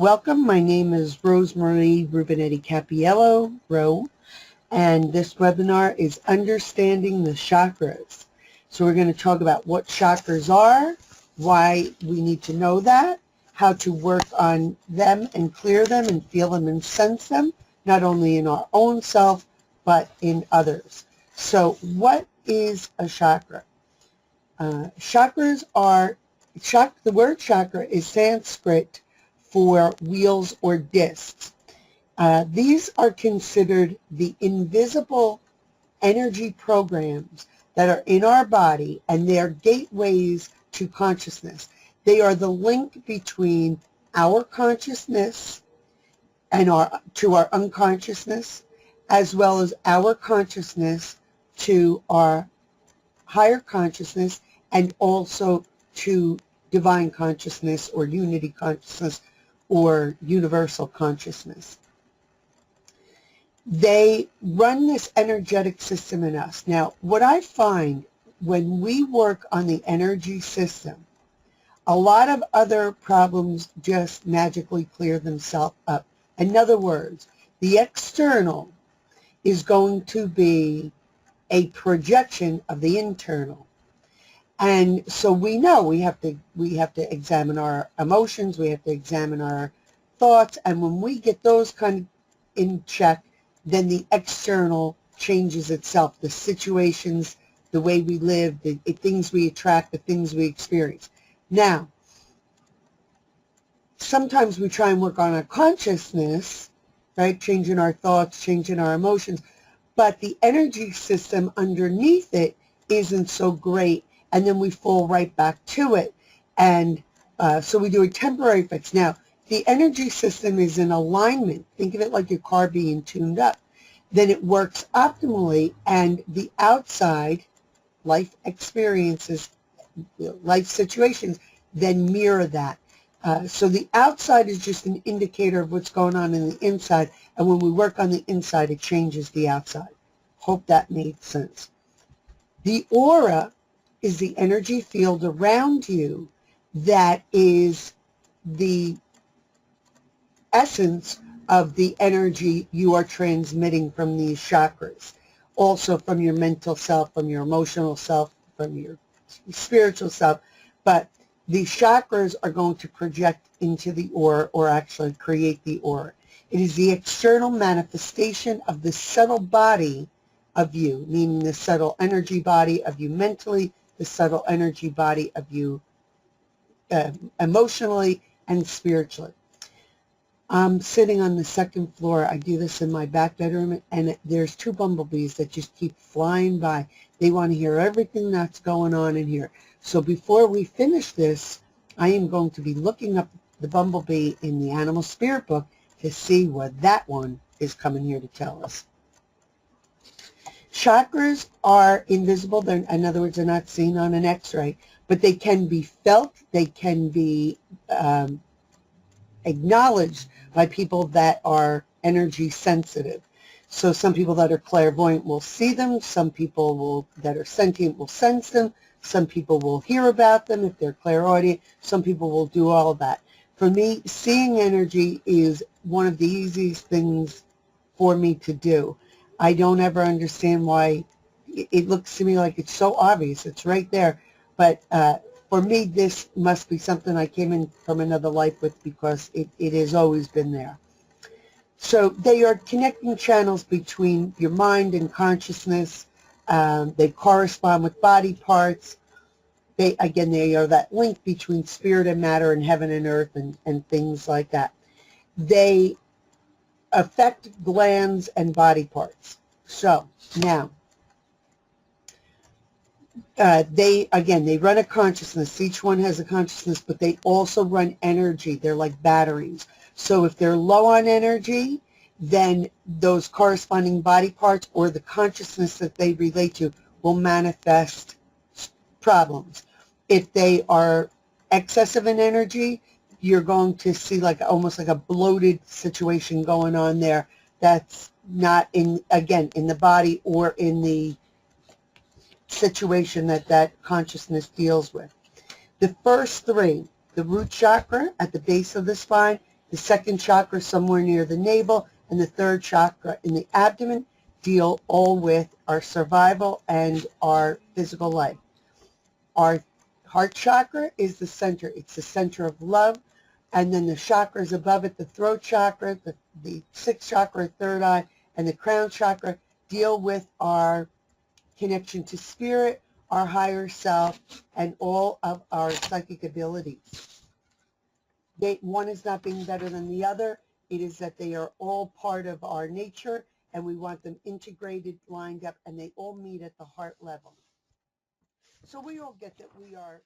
Welcome. My name is Rosemarie Rubinetti Capiello, Ro, and this webinar is Understanding the Chakras. So we're going to talk about what chakras are, why we need to know that, how to work on them and clear them and feel them and sense them, not only in our own self, but in others. So what is a chakra? The word chakra is Sanskrit for wheels or discs. These are considered the invisible energy programs that are in our body, and they are gateways to consciousness. They are the link between our consciousness and our unconsciousness, as well as our consciousness to our higher consciousness, and also to divine consciousness or unity consciousness or universal consciousness. They run this energetic system in us. Now, what I find when we work on the energy system, a lot of other problems just magically clear themselves up. In other words, the external is going to be a projection of the internal. And so we know we have to examine our emotions, we have to examine our thoughts, and when we get those kind of in check, then the external changes itself, the situations, the way we live, the things we attract, the things we experience. Now, sometimes we try and work on our consciousness, right, changing our thoughts, changing our emotions, but the energy system underneath it isn't so great, and then we fall right back to it. And so we do a temporary fix. Now, the energy system is in alignment. Think of it like your car being tuned up. Then it works optimally, and the outside life experiences, life situations, then mirror that. So the outside is just an indicator of what's going on in the inside, and when we work on the inside, it changes the outside. Hope that made sense. The aura is the energy field around you that is the essence of the energy you are transmitting from these chakras. Also from your mental self, from your emotional self, from your spiritual self. But the chakras are going to project into the aura, or actually create the aura. It is the external manifestation of the subtle body of you, meaning the subtle energy body of you mentally, the subtle energy body of you emotionally and spiritually. I'm sitting on the second floor. I do this in my back bedroom, and there's two bumblebees that just keep flying by. They want to hear everything that's going on in here. So before we finish this, I am going to be looking up the bumblebee in the Animal Spirit book to see what that one is coming here to tell us. Chakras are invisible. In other words, they're not seen on an x-ray, but they can be felt. They can be acknowledged by people that are energy sensitive. So some people that are clairvoyant will see them. Some people that are sentient will sense them. Some people will hear about them if they're clairaudient. Some people will do all of that. For me, seeing energy is one of the easiest things for me to do. I don't ever understand why it looks to me like it's so obvious. It's right there. But for me, this must be something I came in from another life with, because it has always been there. So they are connecting channels between your mind and consciousness. They correspond with body parts. They are that link between spirit and matter and heaven and earth and things like that. They affect glands and body parts. So now, they run a consciousness. Each one has a consciousness, but they also run energy. They're like batteries. So if they're low on energy, then those corresponding body parts or the consciousness that they relate to will manifest problems. If they are excessive in energy, you're going to see almost like a bloated situation going on there that's not in the body or in the situation that consciousness deals with. The first three, the root chakra at the base of the spine, The second chakra somewhere near the navel, and the third chakra in the abdomen deal all with our survival and our physical life. Our heart chakra is the center. It's the center of love. And then the chakras above it, the throat chakra, the sixth chakra, third eye, and the crown chakra deal with our connection to spirit, our higher self, and all of our psychic abilities. One is not being better than the other. It is that they are all part of our nature, and we want them integrated, lined up, and they all meet at the heart level. So we all get that we are